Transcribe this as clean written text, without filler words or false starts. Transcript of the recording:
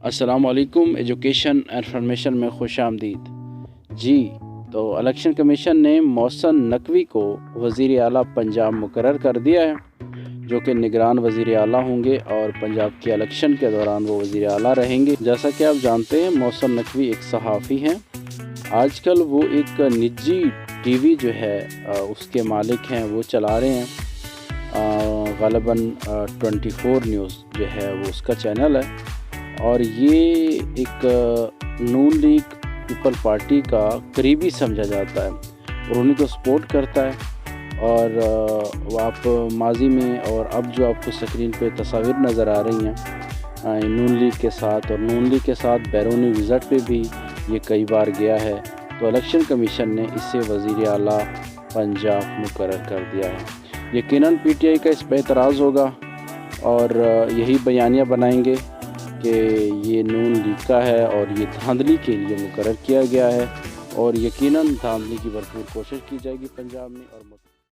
अस्सलाम वालेकुम। Education information में खुश आमदीद। जी, तो इलेक्शन कमीशन ने मोहसिन नकवी को वज़ीर आला पंजाब मुकर्रर कर दिया है, जो कि निगरान वज़ीर आला होंगे और पंजाब के इलेक्शन के दौरान वो वज़ीर आला रहेंगे। जैसा कि आप जानते हैं, मोहसिन नकवी एक सहाफ़ी हैं। आजकल वो एक निजी टीवी जो है उसके मालिक हैं, वो चला रहे हैं। ग़ालिबन 24 न्यूज़ जो है वो उसका चैनल है, और ये एक नून लीग पीपल पार्टी का करीबी समझा जाता है और उन्हीं को सपोर्ट करता है। और वो आप माजी में और अब जो आपको स्क्रीन पे तस्वीर नज़र आ रही हैं नून लीग के साथ, और नून लीग के साथ बैरूनी विज़िट पे भी ये कई बार गया है। तो इलेक्शन कमीशन ने इसे वज़ीर आला पंजाब मुकर्रर कर दिया है। यकीनन PTI का इस पर एतराज़ होगा और यही बयानिया बनाएंगे कि ये नून लीग का है और ये धांधली के लिए मुकर्रर किया गया है, और यकीनन धांधली की भरपूर कोशिश की जाएगी पंजाब में। और